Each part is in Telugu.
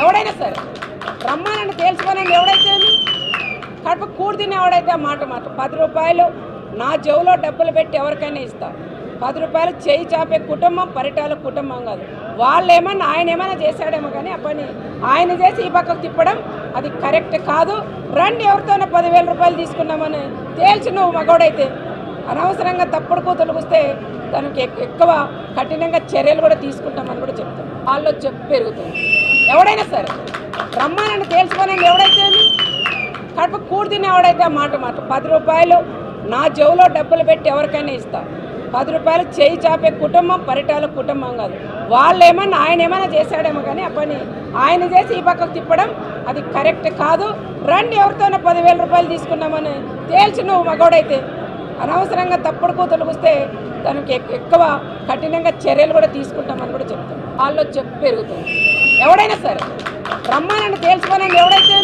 ఎవడైనా సరే రమ్మానని తేల్చుకోనండి. ఎవడైతే కడుపు కూడి తిని ఎవడైతే ఆ మాట 10 రూపాయలు నా చెవులో డబ్బులు పెట్టి ఎవరికైనా ఇస్తా. 10 రూపాయలు చేయి చాపే కుటుంబం పరిటాల కుటుంబం కాదు. వాళ్ళు ఏమన్నా ఆయన ఏమైనా చేశాడేమో కానీ ఆ పని ఆయన చేసి ఈ పక్కకు తిప్పడం అది కరెక్ట్ కాదు. రండి ఎవరితోనో 10,000 రూపాయలు తీసుకున్నామని తేల్చి నువ్వు మగోడైతే అనవసరంగా తప్పుడు కూతురు వస్తే దానికి ఎక్కువ కఠినంగా చర్యలు కూడా తీసుకుంటామని కూడా చెప్తాం. వాళ్ళు చెప్పు పెరుగుతుంది. ఎవడైనా సరే రమ్మానని తేల్చుకోనండి. ఎవడైతే కడుపు కూడి తిని ఎవడైతే ఆ మాట 10 రూపాయలు నా చెవులో డబ్బులు పెట్టి ఎవరికైనా ఇస్తా. 10 రూపాయలు చేయి చాపే కుటుంబం పరిటాల కుటుంబం కాదు. వాళ్ళు ఏమన్నా ఆయన ఏమైనా చేశాడేమో కానీ ఆ పని ఆయన చేసి ఈ పక్కకు తిప్పడం అది కరెక్ట్ కాదు. రండి ఎవరితోనో 10,000 రూపాయలు తీసుకున్నామని తేల్చి నువ్వు మగోడైతే అనవసరంగా తప్పుడు కూతురు వస్తే దానికి ఎక్కువ కఠినంగా చర్యలు కూడా తీసుకుంటామని కూడా చెప్తాం. వాళ్ళు చెప్పు పెరుగుతుంది. ఎవడైనా సరే రమ్మానని తేల్చుకోనండి. ఎవడైతే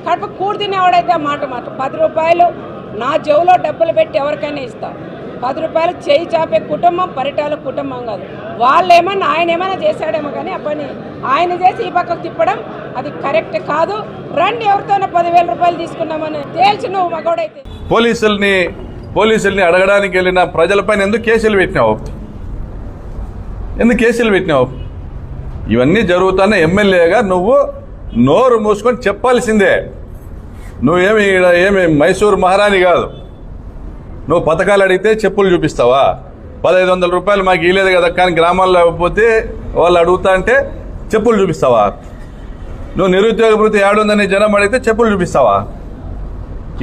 కడుపు కూడి తిని ఎవడైతే ఆ మాట 10 రూపాయలు నా చెవులో డబ్బులు పెట్టి ఎవరికైనా ఇస్తా. 10 రూపాయలు చేయి చాపే కుటుంబం పరిటాల కుటుంబం కాదు. వాళ్ళు ఏమన్నా ఆయన ఏమైనా చేశాడేమో కానీ ఆ పని ఆయన చేసి ఈ పక్కకు తిప్పడం అది కరెక్ట్ కాదు. రండి ఎవరితోనో 10,000 రూపాయలు తీసుకున్నామని తేల్చి నువ్వు మగోడైతే పోలీసుల్ని అడగడానికి వెళ్ళిన ప్రజలపైన ఎందుకు కేసులు పెట్టినావు? ఇవన్నీ జరుగుతున్న ఎమ్మెల్యేగా నువ్వు నోరు మూసుకొని చెప్పాల్సిందే. ఏమి మైసూరు మహారాణి కాదు. నువ్వు పథకాలు అడిగితే చెప్పులు చూపిస్తావా? 1,500 రూపాయలు మాకు ఇవ్వలేదు కదా కానీ గ్రామాల్లో పోతే వాళ్ళు అడుగుతా అంటే చెప్పులు చూపిస్తావా? నువ్వు నిరుద్యోగ భృతి ఏడుందని జనం అడిగితే చెప్పులు చూపిస్తావా?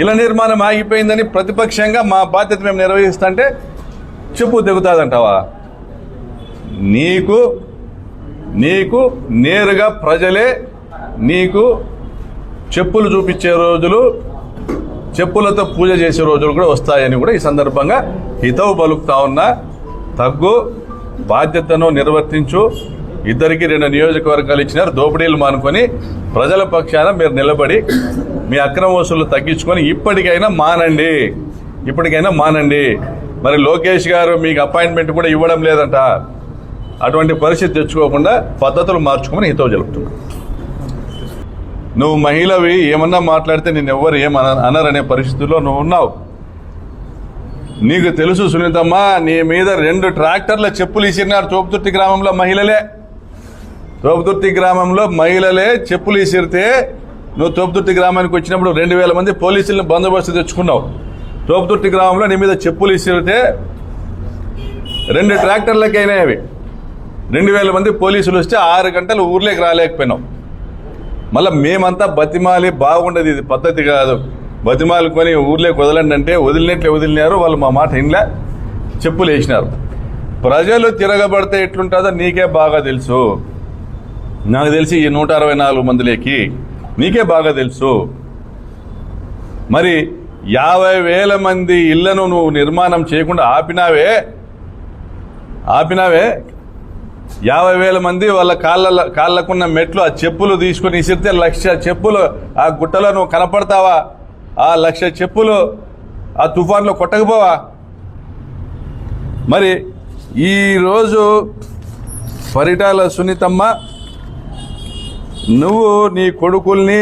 ఇళ్ల నిర్మాణం ఆగిపోయిందని ప్రతిపక్షంగా మా బాధ్యత మేము నిర్వహిస్తుంటే చెప్పు తెగుతుందంటావా? నీకు నేరుగా ప్రజలే నీకు చెప్పులు చూపించే రోజులు, చెప్పులతో పూజ చేసే రోజులు కూడా వస్తాయని కూడా ఈ సందర్భంగా హితవు పలుకుతా ఉన్నా. తగ్గు, బాధ్యతను నిర్వర్తించు. 2 నియోజకవర్గాలు ఇచ్చినారు. దోపిడీలు మానుకొని ప్రజల పక్షాన మీరు నిలబడి మీ అక్రమ వసూళ్లు తగ్గించుకొని ఇప్పటికైనా మానండి. మరి లోకేష్ గారు మీకు అపాయింట్మెంట్ కూడా ఇవ్వడం లేదంట. అటువంటి పరిస్థితి తెచ్చుకోకుండా పద్ధతులు మార్చుకోమని హితవు జరుపుతున్నా. నువ్వు మహిళవి ఏమన్నా మాట్లాడితే నేను ఎవ్వరు అనరనే పరిస్థితుల్లో నువ్వు ఉన్నావు. నీకు తెలుసు సునీతమ్మ, నీ మీద 2 ట్రాక్టర్ల చెప్పులు ఇసిరినారు తోపుతుర్తి గ్రామంలో మహిళలే చెప్పులు ఇసిరితే నువ్వు తోపుతుర్తి గ్రామానికి వచ్చినప్పుడు 2,000 మంది పోలీసులను బందోబస్తు తెచ్చుకున్నావు. తోపుతుర్తి గ్రామంలో నీ మీద చెప్పులు ఇసిరితే 2 ట్రాక్టర్లకైనా అవి 2,000 మంది పోలీసులు వస్తే 6 గంటలు ఊర్లోకి రాలేకపోయినావు. మళ్ళీ మేమంతా బతిమాలి బాగుండదు, ఇది పద్ధతి కాదు, బతిమాలుకొని ఊర్లోకి వదలండి అంటే వదిలినారు. వాళ్ళు మా మాట ఇంట్లో చెప్పులు వేసినారు. ప్రజలు తిరగబడితే ఎట్లుంటుందో నీకే బాగా తెలుసు. నాకు తెలిసి ఈ 164 మందిలోకి నీకే బాగా తెలుసు. మరి 50,000 మంది ఇళ్లను నువ్వు నిర్మాణం చేయకుండా ఆపినావే. 50,000 మంది వాళ్ళ కాళ్ళకున్న మెట్లు ఆ చెప్పులు తీసుకొని ఇసిరితే 1,00,000 చెప్పులు ఆ గుట్టలో నువ్వు కనపడతావా? ఆ 1,00,000 చెప్పులు ఆ తుఫాన్లో కొట్టకపోవా? మరి ఈరోజు పరిటాల సునీతమ్మ, నువ్వు నీ కొడుకుల్ని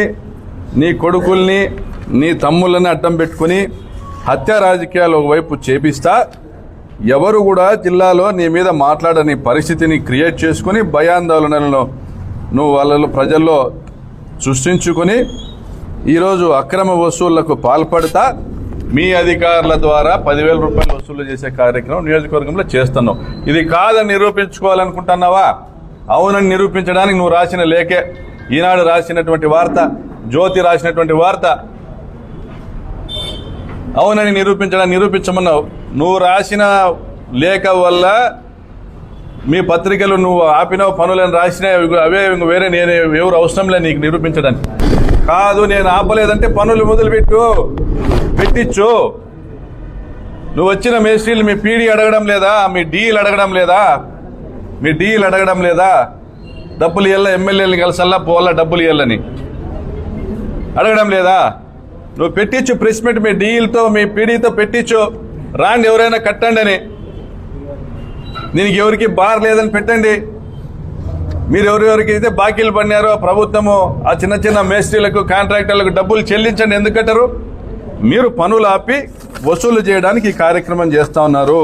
నీ తమ్ముళ్ళని అడ్డం పెట్టుకుని హత్య రాజకీయాలు ఒకవైపు చేపిస్తా, ఎవరు కూడా జిల్లాలో నీ మీద మాట్లాడని పరిస్థితిని క్రియేట్ చేసుకుని భయాందోళనలను నువ్వు ప్రజల్లో సృష్టించుకొని ఈరోజు అక్రమ వసూళ్లకు పాల్పడతా మీ అధికారుల ద్వారా 10,000 రూపాయలు వసూలు చేసే కార్యక్రమం నియోజకవర్గంలో చేస్తున్నావు. ఇది కాదని నిరూపించుకోవాలనుకుంటున్నావా? అవునని నిరూపించడానికి నువ్వు రాసిన లేఖే, ఈనాడు రాసినటువంటి వార్త, జ్యోతి రాసినటువంటి వార్త అవునని నిరూపించమన్నావు. నువ్వు రాసిన లేఖ వల్ల మీ పత్రికలు నువ్వు ఆపినావు పనులను రాసినా అవే వేరే నేను ఎవరు అవసరం లేదు నీకు నిరూపించడానికి. కాదు నేను ఆపలేదంటే పనులు పెట్టించు. నువ్వు వచ్చిన మేస్త్రీలు మీ పీడీ అడగడం లేదా? మీ డీలు అడగడం లేదా? డబ్బులు ఇవ్వాల, ఎమ్మెల్యేలు కలిసల్లా పోవాలా డబ్బులు ఇవ్వాలని అడగడం లేదా? నువ్వు పెట్టించు ప్రెస్ మీట్, మీ డీలతో మీ పీడీతో పెట్టించు. రాండి ఎవరైనా కట్టండి అని, దీనికి ఎవరికి బార్ లేదని పెట్టండి. మీరు ఎవరెవరికి అయితే బాకీలు పడినారో ప్రభుత్వము ఆ చిన్న చిన్న మేస్త్రీలకు కాంట్రాక్టర్లకు డబ్బులు చెల్లించండి. ఎందుకు కట్టరు? మీరు పనులు ఆపి వసూలు చేయడానికి ఈ కార్యక్రమం చేస్తూ ఉన్నారు.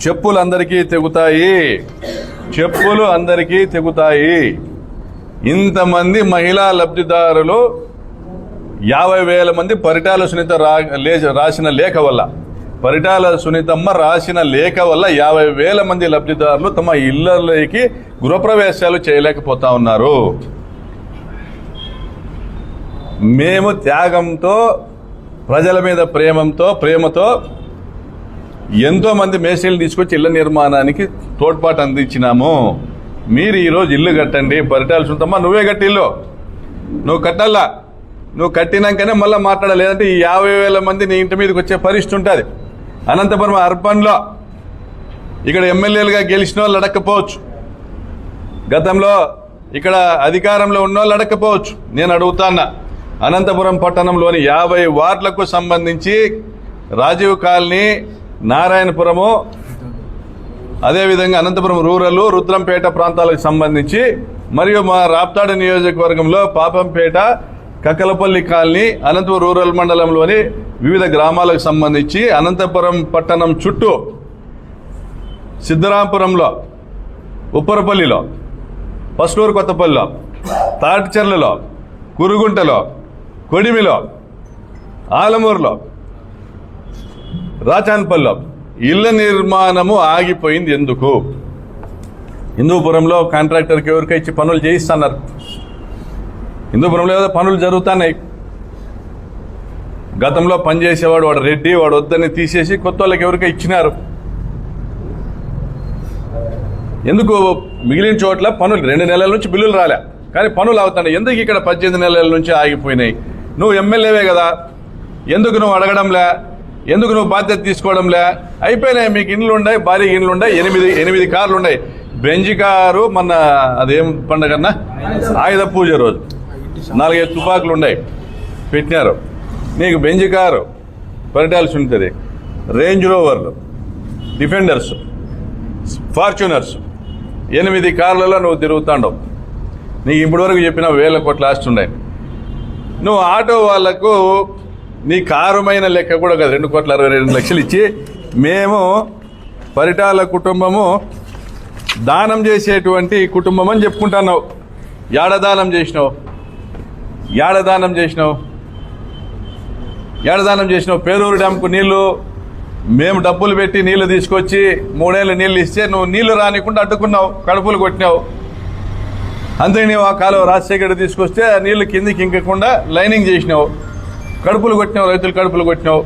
చెప్పులు అందరికీ తెగుతాయి, చెప్పులు అందరికీ తెగుతాయి. ఇంతమంది మహిళా లబ్ధిదారులు 50,000 మంది పరిటాల సునీత రాసిన లేఖ వల్ల, పరిటాల సునీతమ్మ రాసిన లేఖ వల్ల 50,000 మంది లబ్ధిదారులు తమ ఇళ్లలోకి గృహప్రవేశాలు చేయలేకపోతా ఉన్నారు. మేము త్యాగంతో, ప్రజల మీద ప్రేమతో ఎంతో మంది మేస్త్రీలు తీసుకొచ్చి ఇళ్ల నిర్మాణానికి తోడ్పాటు అందించినాము. మీరు ఈరోజు ఇల్లు కట్టండి. పరిటాల సునీతమ్మ నువ్వే కట్టి ఇల్లు, నువ్వు కట్టాలా. నువ్వు కట్టినాకనే మళ్ళీ మాట్లాడాలి. లేదంటే ఈ 50,000 మంది నీ ఇంటి మీదకి వచ్చే పరిస్థితి ఉంటుంది. అనంతపురం అర్బన్లో ఇక్కడ ఎమ్మెల్యేలుగా గెలిచిన వాళ్ళు అడగకపోవచ్చు, గతంలో ఇక్కడ అధికారంలో ఉన్న వాళ్ళు అడగకపోవచ్చు. నేను అడుగుతాన్నా, అనంతపురం పట్టణంలోని 50 వార్డులకు సంబంధించి రాజీవ్ కాలనీ, నారాయణపురము, అదేవిధంగా అనంతపురం రూరల్, రుద్రంపేట ప్రాంతాలకు సంబంధించి, మరియు మా రాప్తాడు నియోజకవర్గంలో పాపంపేట, కక్కలపల్లి కాలనీ, అనంతపురం రూరల్ మండలంలోని వివిధ గ్రామాలకు సంబంధించి, అనంతపురం పట్టణం చుట్టూ సిద్ధరాంపురంలో, ఉప్పరపల్లిలో, పస్టూరు కొత్తపల్లిలో, తాటిచెర్లలో, కురుగుంటలో, కొడిమిలో, ఆలమూరులో, రాచాన్పల్లిలో ఇళ్ల నిర్మాణము ఆగిపోయింది. ఎందుకు? హిందూపురంలో కాంట్రాక్టర్కి ఎవరికై ఇచ్చి పనులు చేయిస్తున్నారు. హిందూపురంలో ఏదో పనులు జరుగుతున్నాయి. గతంలో పనిచేసేవాడు వాడు రెడ్డి, వాడు వద్దని తీసేసి కొత్త వాళ్ళకి ఎవరికై ఇచ్చినారు. ఎందుకు? మిగిలిన చోట్ల పనులు 2 నెలల నుంచి బిల్లులు రాలే, కానీ పనులు అవుతున్నాయి. ఎందుకు ఇక్కడ 18 నెలల నుంచి ఆగిపోయినాయి? నువ్వు ఎమ్మెల్యేవే కదా, ఎందుకు నువ్వు అడగడంలే? ఎందుకు నువ్వు బాధ్యత తీసుకోవడంలే? అయిపోయినాయి. మీకు ఇండ్లు ఉన్నాయి, భారీ ఇండ్లు ఉన్నాయి, 8 కార్లు ఉన్నాయి. బెంజి కారు మొన్న అదేం పండగన్నా ఆయుధ పూజ రోజు 4-5 తుపాకులు ఉన్నాయి పెట్టినారు. నీకు బెంజి కారు పరిటాల్సి ఉంటుంది, రేంజ్ రోవర్లు, డిఫెండర్స్, ఫార్చ్యూనర్స్, 8 కార్లలో నువ్వు తిరుగుతాండవు. నీకు ఇప్పటివరకు చెప్పిన 1,000 కోట్ల ఆస్తి ఉన్నాయి. నువ్వు ఆటో వాళ్లకు నీ కారుమైన లెక్క కూడా కదా 2,62,00,000 ఇచ్చి, మేము పరిటాల కుటుంబము దానం చేసేటువంటి కుటుంబం అని చెప్పుకుంటున్నావు. ఏడదానం చేసినావు, ఏడదానం చేసినావు. పేరూరు డ్యాంకు నీళ్లు మేము డబ్బులు పెట్టి నీళ్లు తీసుకొచ్చి 3 ఏళ్ళు నీళ్లు ఇస్తే నువ్వు నీళ్లు రానికుండా అడ్డుకున్నావు, కడుపులు కొట్టినావు. అంతే. నీవు ఆ కాలువ రాజశేఖర్ తీసుకొస్తే ఆ నీళ్లు కిందికి ఇంకకుండా లైనింగ్ చేసినావు, కడుపులు కొట్టినావు, రైతులు కడుపులు కొట్టినావు,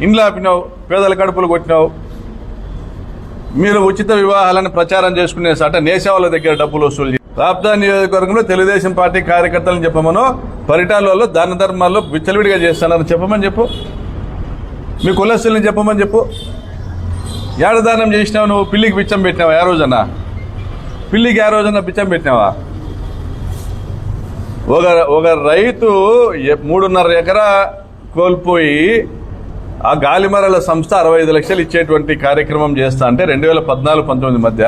ఇండ్లు ఆపినావు, పేదల కడుపులు కొట్టినావు. మీరు ఉచిత వివాహాలను ప్రచారం చేసుకునే సాట నేసేవాళ్ళ దగ్గర డబ్బులు వసూలు చేసి, రాప్తా నియోజకవర్గంలో తెలుగుదేశం పార్టీ కార్యకర్తలను చెప్పమనో, పరిటాలలో దాన ధర్మాల్లో విచ్చలవిడిగా చేస్తున్నారని చెప్పమని చెప్పు. మీ కులస్తుల్ని చెప్పమని చెప్పు. ఏడదానం చేసినావు నువ్వు? పిల్లికి బిచ్చం పెట్టినావా? ఏ రోజన్నా పిల్లికి ఏ రోజన్నా బిచ్చం పెట్టినావా? ఒక రైతు 3.5 ఎకరా కోల్పోయి ఆ గాలిమరల సంస్థ 65 లక్షలు ఇచ్చేటువంటి కార్యక్రమం చేస్తా అంటే 2014-19 మధ్య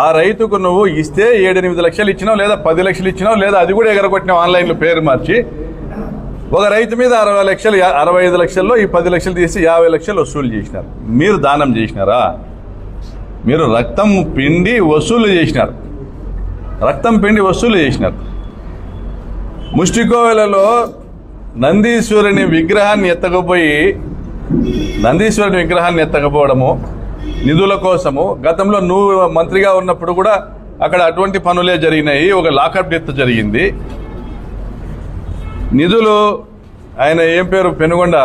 ఆ రైతుకు నువ్వు ఇస్తే 7-8 లక్షలు ఇచ్చినావు, లేదా 10 లక్షలు ఇచ్చినావు, లేదా అది కూడా ఎగరగొట్టినావు ఆన్లైన్లో పేరు మార్చి. ఒక రైతు మీద 60 లక్షలు, 65 లక్షల్లో ఈ 10 లక్షలు తీసి 50 లక్షలు వసూలు చేసినారు. మీరు దానం చేసినారా? మీరు రక్తం పిండి వసూలు చేసినారు, రక్తం పిండి వసూలు చేసినారు. ముష్టికోవెలలో నందీశ్వరుని విగ్రహాన్ని ఎత్తకపోవడము నిధుల కోసము. గతంలో నువ్వు మంత్రిగా ఉన్నప్పుడు కూడా అక్కడ అటువంటి పనులే జరిగినాయి. ఒక లాకప్ డెత్ జరిగింది. నిధులు ఆయన ఏం పేరు, పెనుగొండ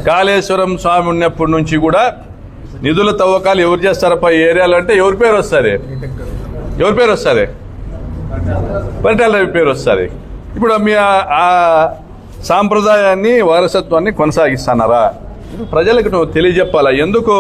కాళేశ్వరం స్వామి ఉన్నప్పటి నుంచి కూడా నిధుల తవ్వకాలు ఎవరు చేస్తారప్ప ఈ ఏరియాలో అంటే ఎవరి పేరు వస్తుంది? పరిటాల రవి పేరు వస్తుంది. ఇప్పుడు మీ ఆ సాంప్రదాయాన్ని, వారసత్వాన్ని కొనసాగిస్తున్నారా? ప్రజలకు నువ్వు తెలియజెప్పాలా. ఎందుకు